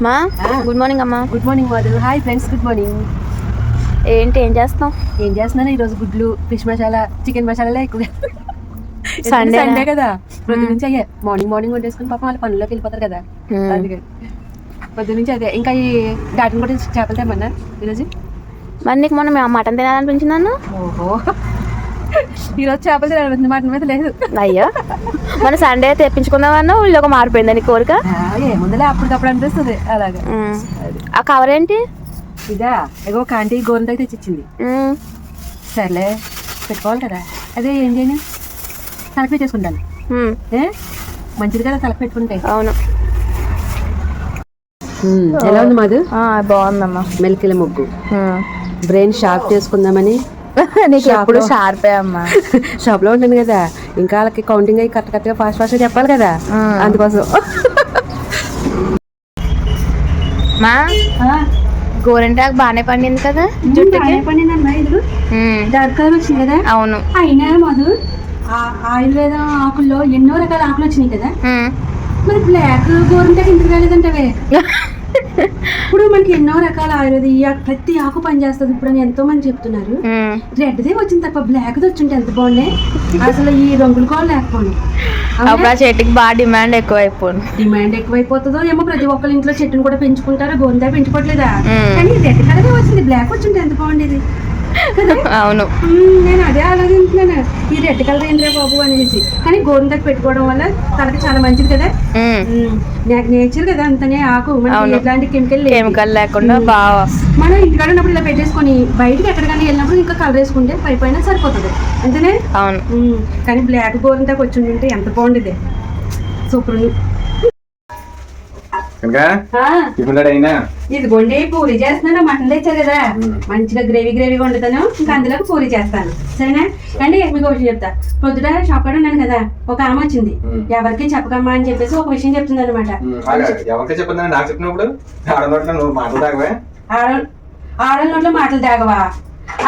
మా good morning అమ్మా. Good morning Madhu. Hi friends, good morning. ఏం చేస్తున్నావు? ఏం చేస్తున్నాను ఈరోజు గుడ్లు, ఫిష్ మసాలా, చికెన్ మసాలా ఎక్కువగా. సండే కదా, పొద్దు నుంచి అయ్యే మార్నింగ్ వండేసుకుని పాపం వాళ్ళ పనుల్లోకి వెళ్ళిపోతారు కదా, అందుకే పొద్దు నుంచి అదే. ఇంకా ఈ డాటిని కూడా చేపలు తెమ్మన్నా ఈరోజు. మరి నీకు మొన్న మటన్ తినాలనిపించింది నన్ను. ఓహో, ఈరోజు చేపలు తినాలి, మటన్ మీద లేదు. అయ్యో, మన సండే తెప్పించుకుందామన్నా ఊళ్ళో మారిపోయింది నీ కోరిక. ఏముందిలే, అప్పటికప్పుడు అనిపిస్తుంది అలాగే. ఆ కవర్ ఏంటి? ఇదా ఏగో కాంటీ గోరంతో తెచ్చిచ్చింది. సర్లే పెట్టుకోవాలి కదా, అదే ఏం చేయను, తలకి పెట్టేసుకుంటాను. మంచిది కదా తలకి పెట్టుకుంటే. అవును. ఎలా ఉంది మాది? బాగుందమ్మా. మెలికల ముగ్గు, బ్రెయిన్ షార్ప్ చేసుకుందామని. నీకు ఎప్పుడు షార్పే అమ్మా. షాప్ లో ఉంటాను కదా, ఇంకా వాళ్ళకి కౌంటింగ్ అయ్యి కరెక్ట్గా ఫాస్ట్ గా చెప్పాలి కదా, అందుకోసం. మా గోరింటాకు బాగానే పండింది కదా జుట్టుకి. పండిందమ్మా, ఇది డార్క్ కలర్ వచ్చింది కదా. అవును. అయినా మధు, ఆయుర్వేదం ఆకుల్లో ఎన్నో రకాల ఆకులు వచ్చినాయి కదా, మరి బ్లాక్ గోరింటాకు ఎందుకు రాలేదంటవే? ఇప్పుడు మనకి ఎన్నో రకాల ఆయుర్వేద ప్రతి ఆకు పనిచేస్తుంది ఇప్పుడు అని ఎంతో మంది చెప్తున్నారు. రెడ్దే వచ్చింది తప్ప బ్లాక్ వచ్చింటే ఎంత బాగున్నాయి అసలు. ఈ రంగులు కూడా లేకపోను, అప్పుడు ఆ చెట్టుకి బాగా డిమాండ్ ఎక్కువైపోతుందో ఏమో. ప్రతి ఒక్కరి ఇంట్లో చెట్టును కూడా పెంచుకుంటారు, గోరింటాకు పెంచుకోవట్లేదా? కానీ రెడ్ కలర్ వచ్చింది, బ్లాక్ వచ్చింటే ఎంత బాగుండేది. అవును, నేను అదే ఆలోచించున్నాను, ఈ రెడ్ కలర్ ఏంద్రా బాబు అనేసి. కానీ గోరింటాకు పెట్టుకోవడం వల్ల తనకి చాలా మంచిది కదా, నేచర్ కదా అంతనే ఆకు, ఎట్లాంటి కెమికల్ లేకుండా బాగా. మనం ఇంటికాడ ఉన్నప్పుడు ఇలా పెట్టేసుకొని బయటకి ఎక్కడికైనా వెళ్ళినప్పుడు ఇంకా కలర్ వేసుకుంటే పైన సరిపోతుంది అంతేనే. అవును. కానీ బ్లాక్ గోరింటాకు వచ్చి ఉంటే ఎంత బాగుండేది, సూపర్. ఇదిగోండి పూరి చేస్తున్నాను, మటన్ తెచ్చారు కదా, మంచిగా గ్రేవీగా వండుతాను, ఇంకా అందులోకి పూరి చేస్తాను, సరేనా అండి. మీకు ఒక విషయం చెప్తా. పొద్దుట షాప్ కాడ ఉన్నాను కదా, ఒక ఆమె వచ్చింది, ఎవరికి చెప్పకమ్మా అని చెప్పేసి ఒక విషయం చెప్తుంది అనమాట. ఆడల నోట్లో మాటలు తాగవా?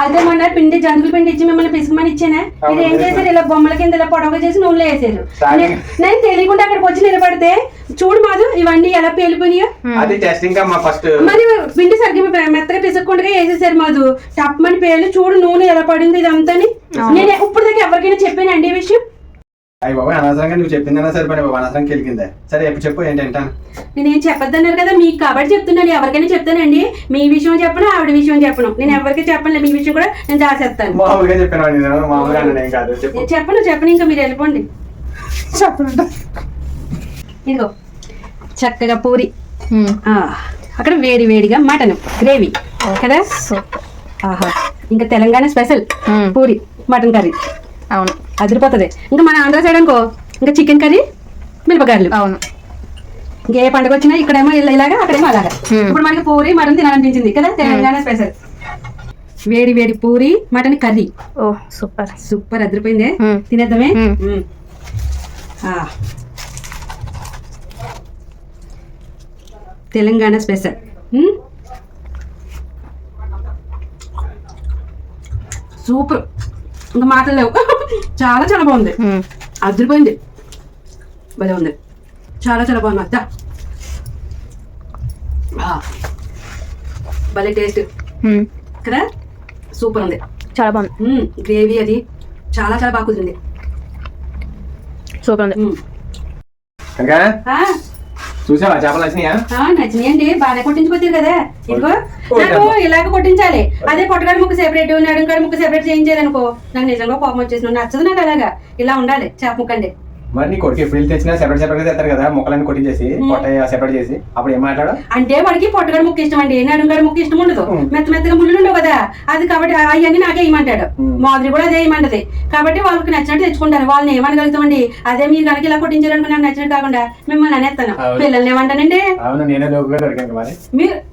అయితే మొన్న పిండి జంతువుల పిండి ఇచ్చి మిమ్మల్ని పిసుకమని ఇచ్చానా, ఇది ఏం చేశారు, ఇలా బొమ్మల కింద ఇలా పొడవుగా చేసి నూనెలో వేసారు. నేను తెలియకుండా అక్కడికి వచ్చి నిలబడితే చూడు మాదు ఇవన్నీ ఎలా పేలిపోయినాయో. మరి పిండి సరిగ్గా మెత్తగా పిసక్కుండా వేసేసారు మాదు, టప్మని పేర్లు చూడు నూనె ఎలా పడింది ఇదంతా. నేను ఇప్పుడు దగ్గర ఎవరికైనా చెప్పానండి ఈ విషయం? అయ్యి బాబు, అనవసరంగా నువ్వు చెప్పిందన్నా సరిపోయి బాబు, అనవసరంగా కెలికిందా. సరే ఎప్పుడు చెప్పు, ఏంటంటా. నేనేం చెప్పొద్దన్నారు కదా మీకు, కాబట్టి చెప్తున్నాను. ఎవరికైనా చెప్తానండి, మీ విషయం చెప్పను, ఆవిడ విషయం చెప్పను. నేను ఎవరికి చెప్పను, మీ విషయం కూడా నేను దాచేస్తాను. మామూలుగా చెప్పాను, చెప్పను ఇంకా మీరు వెళ్ళిపోండి. చెప్పండి. ఇదిగో చక్కగా పూరి, అక్కడ వేడిగా మటన్ గ్రేవీ కదా, ఆహా. ఇంకా Telangana special puri mutton curry. అవును, అదిరిపోతుంది. ఇంకా మన ఆంధ్ర సైడ్ అనుకో ఇంకా చికెన్ కర్రీ, మిరపకాయలు. అవును. ఇంకే పండుగ వచ్చినా ఇక్కడేమో ఇలాగా, అక్కడేమో అలాగా. ఇప్పుడు మనకి పూరి మటన్ తినాలనిపించింది కదా, తెలంగాణ స్పెషల్ వేడి పూరి మటన్ కర్రీ. ఓ సూపర్, అదిరిపోయిందే. తినేద్దామే. తెలంగాణ స్పెషల్ సూపర్, ఇంకా మాటలు లేవు. చాలా బాగుంది, అదిరిపోయింది, భలే ఉంది, చాలా బాగుంది అద్దా, భలే టేస్ట్ కదా, సూపర్ ఉంది, చాలా బాగుంది. గ్రేవీ అది చాలా బాగా కుదిరింది, సూపర్ ఉంది. చూసావా చేపలు వచ్చినాయా? నచ్చినాయండి, బాగా కొట్టించుకోవచ్చు కదా. ఇదిగో నాకు ఇలాగ కొట్టించాలి, అదే పొట్టగాడి ముక్క సెపరేట్, నడుంగాడి ముక్క సెపరేట్ చేయించాలనుకో నాకు నిజంగా కోపం వచ్చేసి నచ్చదు. నాకు అలాగా ఇలా ఉండాలి చేప ముక్కండి. మరి నీ కొడుకు ఎప్పుడు తెచ్చినా సెపరేట్ గా తెస్తారు కదా, ముక్కలన్నీ కొట్టించేసి పొట్ట సెపరేట్ చేసి, అప్పుడు ఏం మాట్లాడు అంటే వాడికి పొట్టగాడి ముక్క ఇష్టం అండి, నడుంగాడి ముక్క ఇష్టం ఉండదు. మెత్తగా ముళ్ళు ఉండవు కదా, అది కాబట్టి అవన్నీ నాకే ఇవ్వమంటాడు. మాదిరి కూడా అదే ఇవ్వమంటది. కాబట్టి వాళ్ళకి నచ్చినట్టు తెచ్చుకుంటారు, వాళ్ళని ఏమనగలుగుతామండి. అదే మీరు కనుక ఇలా కొట్టించారనుకో నాకు నచ్చినట్టు కాకుండా మిమ్మల్ని అనేస్తాను, పిల్లల్ని ఏమంటానండి.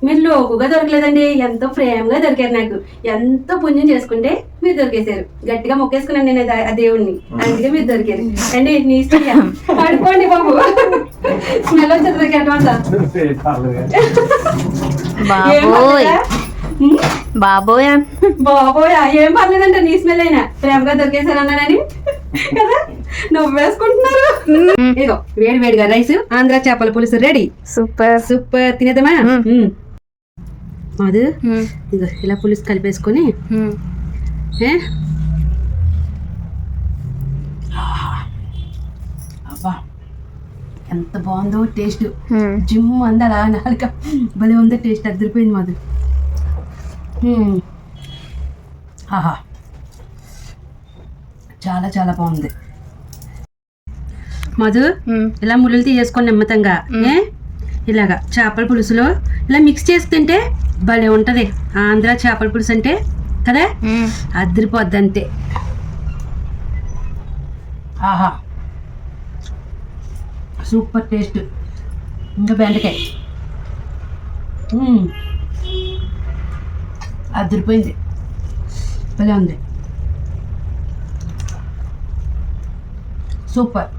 మీరు లోకుగా దొరకలేదండి, ఎంతో ప్రేమగా దొరికారు. నాకు ఎంతో పుణ్యం చేసుకుంటే మీరు దొరికేశారు, గట్టిగా మొక్కేసుకున్నాను నేను ఆ దేవుణ్ణి, అందుకే మీరు దొరికారు అండి. నీ పడుకోండి బాబు, స్మెల్ వచ్చేది అడ్వాన్స్. బాబోయ్ ఏం పర్లేదంటే నీ స్మెల్ అయినా ప్రేమగా దొరికేశారు అన్నానని కదా. నవ్వేసుకుంటున్నారు. ఇదిగో వేడి వేడిగా రైస్, ఆంధ్ర చేపల పులుసు రెడీ. సూపర్. సూపర్, తినేద్దామా? మధు, ఇదిగో ఇలా పులుసు కలిపేసుకొని ఏ? అబ్బా ఎంత బాగుందో టేస్ట్. జిమ్ అందలా నాలుక భలే ఉందో టేస్ట్, అదిరిపోయింది మధు. ఆహా, చాలా చాలా బాగుంది మధు. ఇలా ముళ్ళు తీసేసుకొని నెమ్మతంగా ఇలాగా చేపల పులుసులో ఇలా మిక్స్ చేసి తింటే భలే ఉంటది. ఆంధ్ర చేపల పులుసు అంటే కదా, అదిరిపోద్ది అంతే. ఆహా, సూపర్ టేస్ట్. ఇంకా బెండకాయ అదిరిపోయింది, భలే ఉంది, సూపర్.